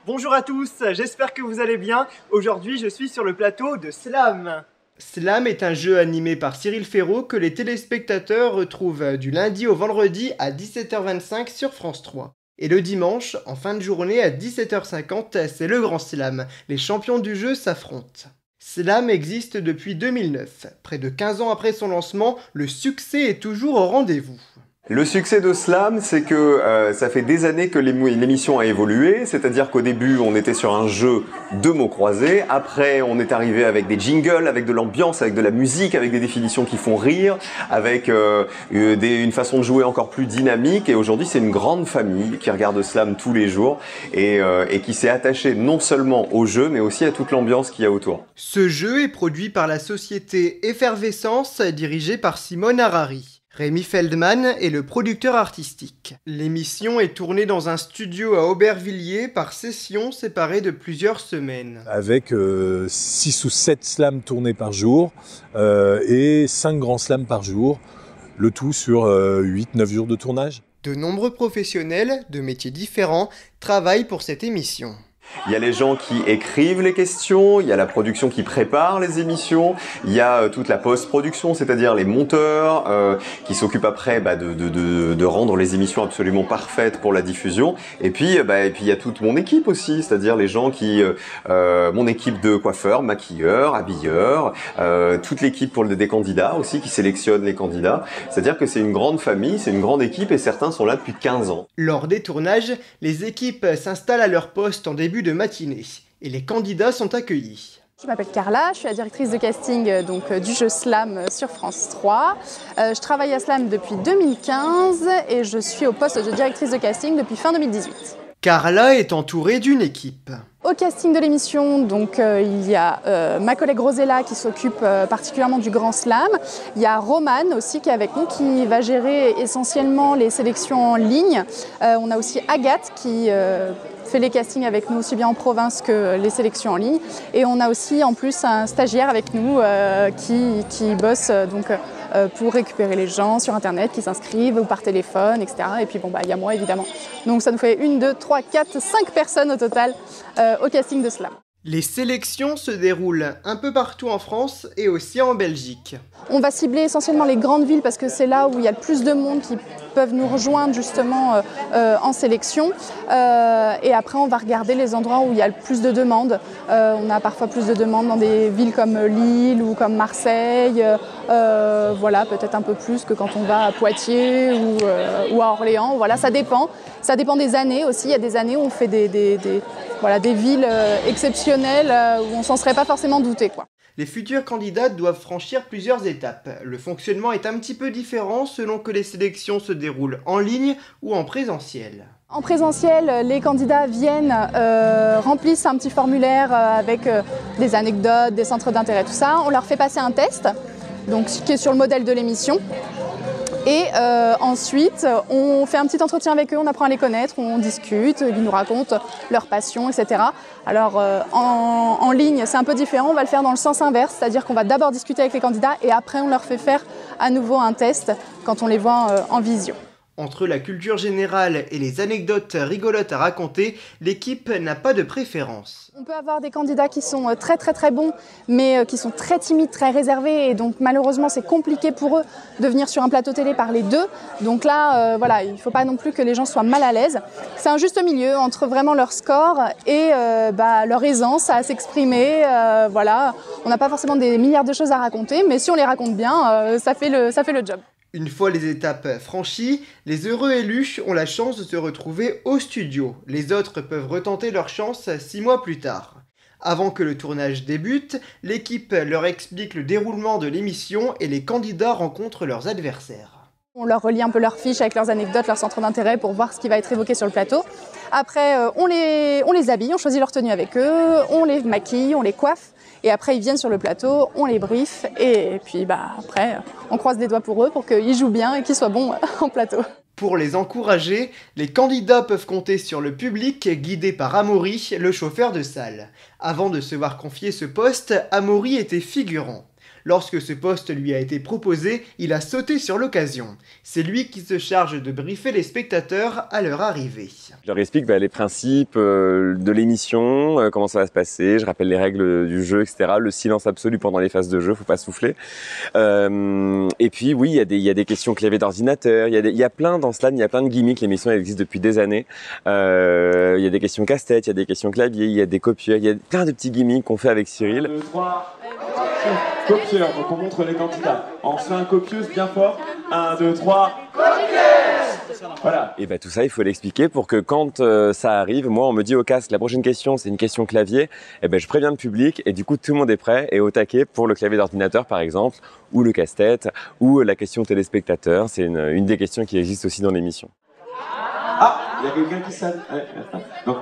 Bonjour à tous, j'espère que vous allez bien. Aujourd'hui, je suis sur le plateau de Slam. Slam est un jeu animé par Cyril Ferraud que les téléspectateurs retrouvent du lundi au vendredi à 17h25 sur France 3. Et le dimanche, en fin de journée à 17h50, c'est le Grand Slam. Les champions du jeu s'affrontent. Slam existe depuis 2009. Près de 15 ans après son lancement, le succès est toujours au rendez-vous. Le succès de Slam, c'est que ça fait des années que l'émission a évolué, c'est-à-dire qu'au début, on était sur un jeu de mots croisés, après on est arrivé avec des jingles, avec de l'ambiance, avec de la musique, avec des définitions qui font rire, avec une façon de jouer encore plus dynamique, et aujourd'hui c'est une grande famille qui regarde Slam tous les jours et qui s'est attachée non seulement au jeu, mais aussi à toute l'ambiance qu'il y a autour. Ce jeu est produit par la société Effervescence, dirigée par Simone Harari. Rémi Feldman est le producteur artistique. L'émission est tournée dans un studio à Aubervilliers par session séparée de plusieurs semaines. Avec 6 ou 7 slams tournés par jour et 5 grands slams par jour, le tout sur 8-9 jours de tournage. De nombreux professionnels, de métiers différents, travaillent pour cette émission. Il y a les gens qui écrivent les questions, il y a la production qui prépare les émissions, il y a toute la post-production, c'est-à-dire les monteurs qui s'occupent après de rendre les émissions absolument parfaites pour la diffusion. Et puis il y a toute mon équipe aussi, c'est-à-dire les gens qui, mon équipe de coiffeurs, maquilleurs, habilleurs, toute l'équipe des candidats aussi qui sélectionne les candidats. C'est-à-dire que c'est une grande famille, c'est une grande équipe et certains sont là depuis 15 ans. Lors des tournages, les équipes s'installent à leur poste en début de matinée et les candidats sont accueillis. Je m'appelle Carla, je suis la directrice de casting du jeu Slam sur France 3. Je travaille à Slam depuis 2015 et je suis au poste de directrice de casting depuis fin 2018. Carla est entourée d'une équipe. Au casting de l'émission, donc il y a ma collègue Rosella qui s'occupe particulièrement du Grand Slam. Il y a Romane aussi qui est avec nous, qui va gérer essentiellement les sélections en ligne. On a aussi Agathe qui fait les castings avec nous aussi bien en province que les sélections en ligne. Et on a aussi en plus un stagiaire avec nous qui bosse pour récupérer les gens sur internet qui s'inscrivent ou par téléphone, etc. Et puis il y a moi évidemment. Donc ça nous fait 1, 2, 3, 4, 5 personnes au total au casting de Slam. Les sélections se déroulent un peu partout en France et aussi en Belgique. On va cibler essentiellement les grandes villes parce que c'est là où il y a le plus de monde qui peuvent nous rejoindre justement en sélection. Et après, on va regarder les endroits où il y a le plus de demandes. On a parfois plus de demandes dans des villes comme Lille ou comme Marseille. Voilà, peut-être un peu plus que quand on va à Poitiers ou à Orléans. Voilà, ça dépend. Ça dépend des années aussi. Il y a des années où on fait des villes exceptionnelles où on s'en serait pas forcément douté, quoi. Les futurs candidats doivent franchir plusieurs étapes. Le fonctionnement est un petit peu différent selon que les sélections se déroulent en ligne ou en présentiel. En présentiel, les candidats viennent, remplissent un petit formulaire avec des anecdotes, des centres d'intérêt, tout ça. On leur fait passer un test, donc qui est sur le modèle de l'émission. Et ensuite, on fait un petit entretien avec eux, on apprend à les connaître, on discute, ils nous racontent leur passion, etc. Alors en ligne, c'est un peu différent, on va le faire dans le sens inverse, c'est-à-dire qu'on va d'abord discuter avec les candidats et après on leur fait faire à nouveau un test quand on les voit en visio. Entre la culture générale et les anecdotes rigolotes à raconter, l'équipe n'a pas de préférence. On peut avoir des candidats qui sont très très très bons, mais qui sont très timides, très réservés, et donc malheureusement c'est compliqué pour eux de venir sur un plateau télé parler d'eux. Donc là, il ne faut pas non plus que les gens soient mal à l'aise. C'est un juste milieu entre vraiment leur score et leur aisance à s'exprimer. On n'a pas forcément des milliards de choses à raconter, mais si on les raconte bien, ça fait le job. Une fois les étapes franchies, les heureux élus ont la chance de se retrouver au studio. Les autres peuvent retenter leur chance 6 mois plus tard. Avant que le tournage débute, l'équipe leur explique le déroulement de l'émission et les candidats rencontrent leurs adversaires. On leur relie un peu leurs fiches avec leurs anecdotes, leurs centres d'intérêt pour voir ce qui va être évoqué sur le plateau. Après, on les habille, on choisit leur tenue avec eux, on les maquille, on les coiffe. Et après, ils viennent sur le plateau, on les briefe et puis après, on croise les doigts pour eux pour qu'ils jouent bien et qu'ils soient bons en plateau. Pour les encourager, les candidats peuvent compter sur le public guidé par Amaury, le chauffeur de salle. Avant de se voir confier ce poste, Amaury était figurant. Lorsque ce poste lui a été proposé, il a sauté sur l'occasion. C'est lui qui se charge de briefer les spectateurs à leur arrivée. Je leur explique les principes de l'émission, comment ça va se passer, je rappelle les règles du jeu, etc. Le silence absolu pendant les phases de jeu, faut pas souffler. Et puis oui, il y a des questions clavier d'ordinateur, il y a plein dans Slam, il y a plein de gimmicks, l'émission elle existe depuis des années. Il y a des questions casse-tête, il y a des questions clavier, il y a des copieurs, il y a plein de petits gimmicks qu'on fait avec Cyril. 1, 2, 3, copieur, donc on montre les candidats. On fait un copieuse bien fort. 1, 2, 3, voilà. Et tout ça, il faut l'expliquer pour que quand ça arrive, moi on me dit au casque, la prochaine question c'est une question clavier, je préviens le public et du coup tout le monde est prêt et au taquet pour le clavier d'ordinateur par exemple, ou le casse-tête, ou la question téléspectateur, c'est une des questions qui existe aussi dans l'émission. Ah, il y a quelqu'un qui sonne. Donc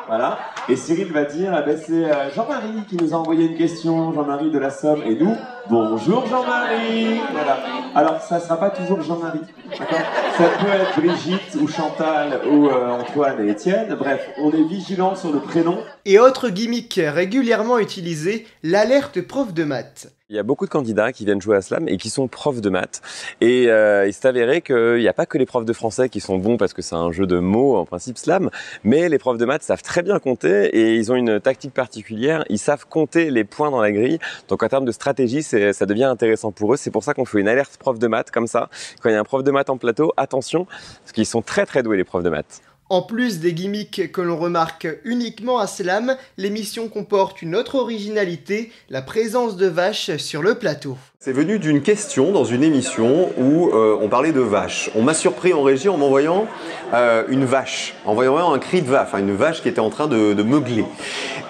voilà. Et Cyril va dire, c'est Jean-Marie qui nous a envoyé une question, Jean-Marie de la Somme, et nous, bonjour Jean-Marie. Voilà. Alors ça sera pas toujours Jean-Marie, d'accord ? Ça peut être Brigitte ou Chantal ou Antoine et Étienne. Bref, on est vigilant sur le prénom. Et autre gimmick régulièrement utilisé, l'alerte prof de maths. Il y a beaucoup de candidats qui viennent jouer à Slam et qui sont profs de maths. Et il s'est avéré qu'il n'y a pas que les profs de français qui sont bons parce que c'est un jeu de mots en principe Slam, mais les profs de maths savent très bien compter et ils ont une tactique particulière. Ils savent compter les points dans la grille. Donc en termes de stratégie, ça devient intéressant pour eux. C'est pour ça qu'on fait une alerte prof de maths comme ça. Quand il y a un prof de maths en plateau, attention, parce qu'ils sont très très doués les profs de maths. En plus des gimmicks que l'on remarque uniquement à Slam, l'émission comporte une autre originalité, la présence de vaches sur le plateau. C'est venu d'une question dans une émission où on parlait de vaches. On m'a surpris en régie en m'envoyant une vache, en voyant un cri de vache, une vache qui était en train de meugler.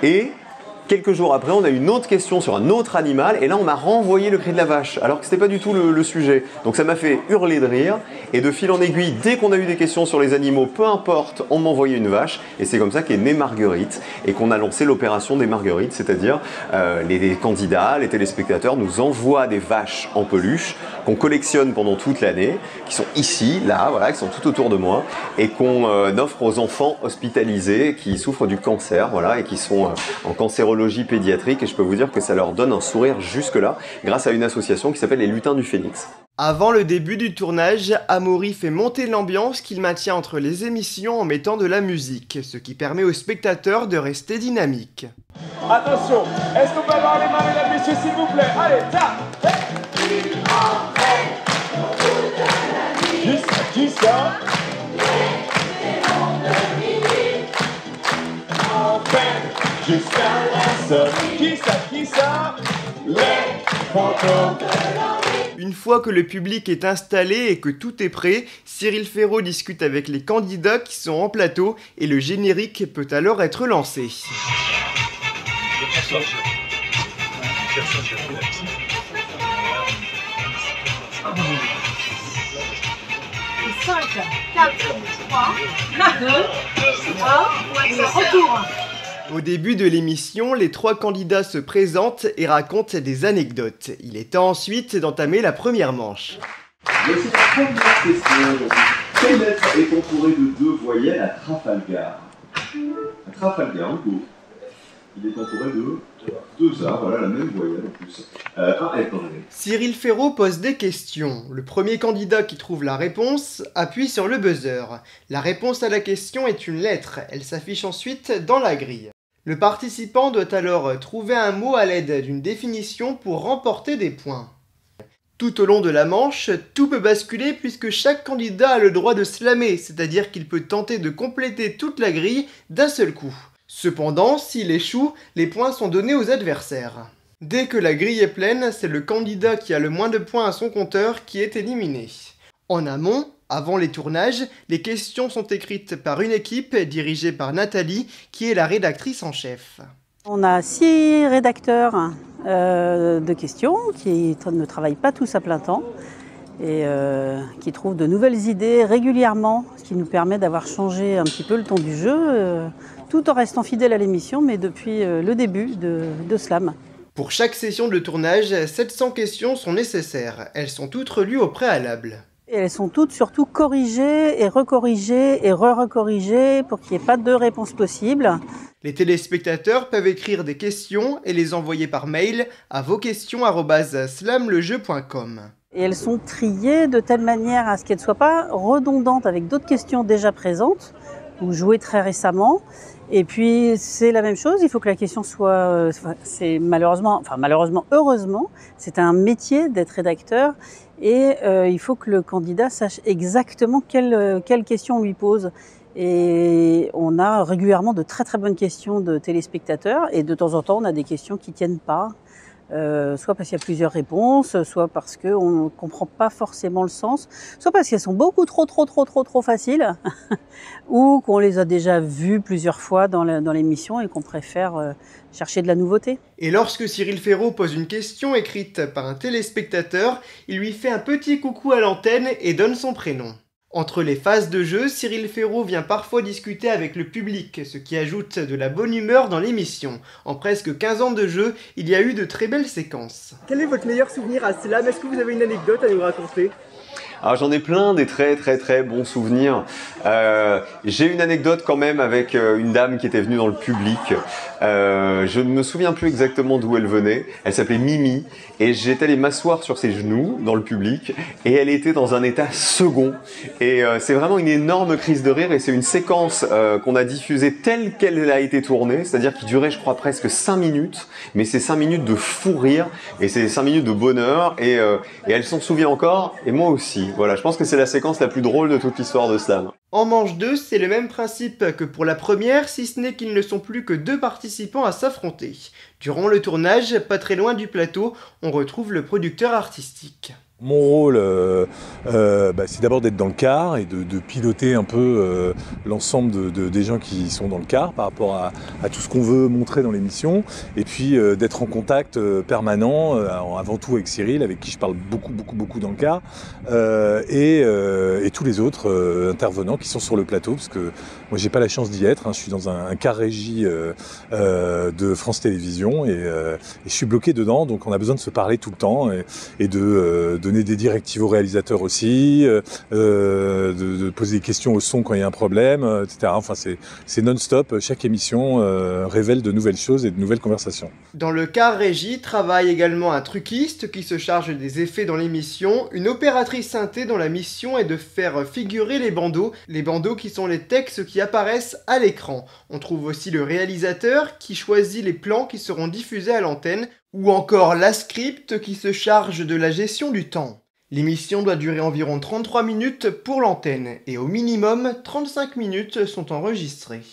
Et quelques jours après, on a eu une autre question sur un autre animal et là on m'a renvoyé le cri de la vache alors que c'était pas du tout le sujet. Donc ça m'a fait hurler de rire et de fil en aiguille, dès qu'on a eu des questions sur les animaux, peu importe, on m'envoyait une vache et c'est comme ça qu'est née Marguerite et qu'on a lancé l'opération des Marguerites, c'est-à-dire les candidats, les téléspectateurs nous envoient des vaches en peluche qu'on collectionne pendant toute l'année, qui sont ici, là, voilà, qui sont tout autour de moi et qu'on offre aux enfants hospitalisés qui souffrent du cancer, voilà, et qui sont en cancérologie pédiatrique et je peux vous dire que ça leur donne un sourire jusque-là grâce à une association qui s'appelle les Lutins du Phénix. Avant le début du tournage, Amaury fait monter l'ambiance qu'il maintient entre les émissions en mettant de la musique, ce qui permet aux spectateurs de rester dynamiques. Attention, est-ce qu'on peut avoir les mains, mesdames, messieurs, s'il vous plaît? Allez, ça. Jusqu'à Qui ça? Les fantômes. Une fois que le public est installé et que tout est prêt, Cyril Ferraud discute avec les candidats qui sont en plateau et le générique peut alors être lancé. 5, 4, 3, 2, 1, retour. Au début de l'émission, les trois candidats se présentent et racontent des anecdotes. Il est temps ensuite d'entamer la première manche. Voici la première question. Quelle lettre est entourée de deux voyelles à Trafalgar? À Trafalgar, en cours. Il est entouré de deux A, voilà la même voyelle en plus. Un F dans la lettre. Cyril Ferraud pose des questions. Le premier candidat qui trouve la réponse appuie sur le buzzer. La réponse à la question est une lettre. Elle s'affiche ensuite dans la grille. Le participant doit alors trouver un mot à l'aide d'une définition pour remporter des points. Tout au long de la manche, tout peut basculer puisque chaque candidat a le droit de slammer, c'est-à-dire qu'il peut tenter de compléter toute la grille d'un seul coup. Cependant, s'il échoue, les points sont donnés aux adversaires. Dès que la grille est pleine, c'est le candidat qui a le moins de points à son compteur qui est éliminé. En amont, avant les tournages, les questions sont écrites par une équipe dirigée par Nathalie, qui est la rédactrice en chef. On a 6 rédacteurs de questions qui ne travaillent pas tous à plein temps et qui trouvent de nouvelles idées régulièrement, ce qui nous permet d'avoir changé un petit peu le ton du jeu, tout en restant fidèle à l'émission, mais depuis le début de Slam. Pour chaque session de tournage, 700 questions sont nécessaires. Elles sont toutes relues au préalable. Et elles sont toutes surtout corrigées et recorrigées et re-recorrigées pour qu'il n'y ait pas de réponse possible. Les téléspectateurs peuvent écrire des questions et les envoyer par mail à vosquestions@slamlejeu.com. Et elles sont triées de telle manière à ce qu'elles ne soient pas redondantes avec d'autres questions déjà présentes ou jouées très récemment. Et puis c'est la même chose, il faut que la question soit, c'est heureusement, c'est un métier d'être rédacteur et il faut que le candidat sache exactement quelle question on lui pose. Et on a régulièrement de très très bonnes questions de téléspectateurs et de temps en temps on a des questions qui tiennent pas. Soit parce qu'il y a plusieurs réponses, soit parce qu'on ne comprend pas forcément le sens, soit parce qu'elles sont beaucoup trop faciles, ou qu'on les a déjà vues plusieurs fois dans l'émission et qu'on préfère chercher de la nouveauté. Et lorsque Cyril Ferraud pose une question écrite par un téléspectateur, il lui fait un petit coucou à l'antenne et donne son prénom. Entre les phases de jeu, Cyril Ferraud vient parfois discuter avec le public, ce qui ajoute de la bonne humeur dans l'émission. En presque 15 ans de jeu, il y a eu de très belles séquences. Quel est votre meilleur souvenir à Slam? Est-ce que vous avez une anecdote à nous raconter? Alors j'en ai plein des très bons souvenirs. J'ai une anecdote quand même avec une dame qui était venue dans le public. Je ne me souviens plus exactement d'où elle venait. Elle s'appelait Mimi et j'étais allé m'asseoir sur ses genoux dans le public et elle était dans un état second. Et c'est vraiment une énorme crise de rire et c'est une séquence qu'on a diffusée telle qu'elle a été tournée, c'est-à-dire qui durait je crois presque 5 minutes, mais c'est 5 minutes de fou rire et c'est 5 minutes de bonheur et elle s'en souvient encore et moi aussi. Voilà, je pense que c'est la séquence la plus drôle de toute l'histoire de Slam. En manche 2, c'est le même principe que pour la première, si ce n'est qu'ils ne sont plus que 2 participants à s'affronter. Durant le tournage, pas très loin du plateau, on retrouve le producteur artistique. Mon rôle, c'est d'abord d'être dans le car et de piloter un peu l'ensemble des gens qui sont dans le car par rapport à tout ce qu'on veut montrer dans l'émission. Et puis d'être en contact permanent, avant tout avec Cyril, avec qui je parle beaucoup dans le car, et tous les autres intervenants qui sont sur le plateau, parce que moi j'ai pas la chance d'y être, hein, je suis dans un car régie de France Télévisions et je suis bloqué dedans, donc on a besoin de se parler tout le temps et de donner des directives aux réalisateurs aussi, de poser des questions au son quand il y a un problème, etc. Enfin, c'est non-stop. Chaque émission révèle de nouvelles choses et de nouvelles conversations. Dans le car régie travaille également un truquiste qui se charge des effets dans l'émission, une opératrice synthé dont la mission est de faire figurer les bandeaux qui sont les textes qui apparaissent à l'écran. On trouve aussi le réalisateur qui choisit les plans qui seront diffusés à l'antenne, ou encore la script qui se charge de la gestion du temps. L'émission doit durer environ 33 minutes pour l'antenne, et au minimum 35 minutes sont enregistrées.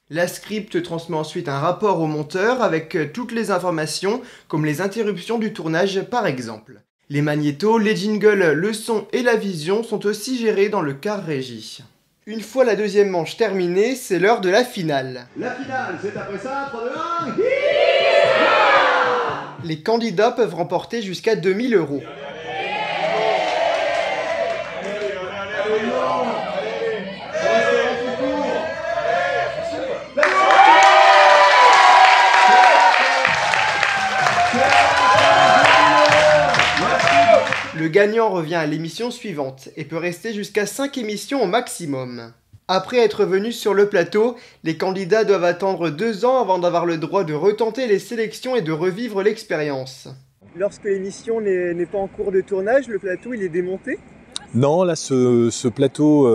La script transmet ensuite un rapport au monteur avec toutes les informations, comme les interruptions du tournage par exemple. Les magnétos, les jingles, le son et la vision sont aussi gérés dans le car régie. Une fois la deuxième manche terminée, c'est l'heure de la finale. La finale, c'est après ça, 3, 2, 1, Les candidats peuvent remporter jusqu'à 2000 €. Le gagnant revient à l'émission suivante et peut rester jusqu'à 5 émissions au maximum. Après être venus sur le plateau, les candidats doivent attendre 2 ans avant d'avoir le droit de retenter les sélections et de revivre l'expérience. Lorsque l'émission n'est pas en cours de tournage, le plateau il est démonté ? Non, là, ce plateau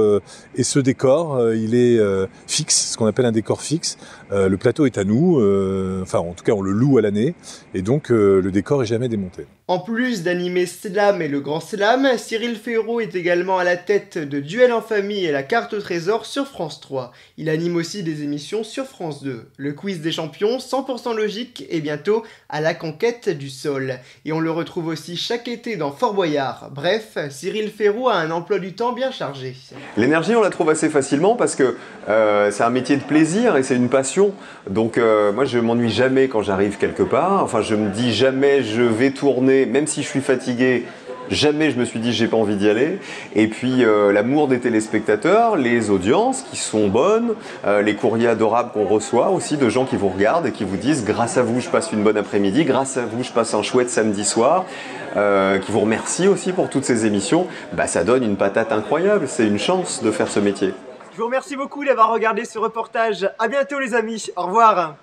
et ce décor, il est fixe, ce qu'on appelle un décor fixe. Le plateau est à nous, enfin en tout cas on le loue à l'année, et donc le décor est jamais démonté. En plus d'animer Slam et le Grand Slam, Cyril Ferraud est également à la tête de Duel en famille et la carte au trésor sur France 3. Il anime aussi des émissions sur France 2. Le quiz des champions, 100% logique, et bientôt à la conquête du sol. Et on le retrouve aussi chaque été dans Fort Boyard. Bref, Cyril Ferraud a un emploi du temps bien chargé. L'énergie, on la trouve assez facilement parce que c'est un métier de plaisir et c'est une passion. Donc moi, je m'ennuie jamais quand j'arrive quelque part. Enfin, je me dis jamais je vais tourner, même si je suis fatigué, Jamais je me suis dit j'ai pas envie d'y aller. Et puis l'amour des téléspectateurs, les audiences qui sont bonnes, les courriers adorables qu'on reçoit aussi de gens qui vous regardent et qui vous disent grâce à vous je passe une bonne après-midi, grâce à vous je passe un chouette samedi soir, qui vous remercient aussi pour toutes ces émissions. Bah, ça donne une patate incroyable, c'est une chance de faire ce métier. Je vous remercie beaucoup d'avoir regardé ce reportage. À bientôt les amis, au revoir.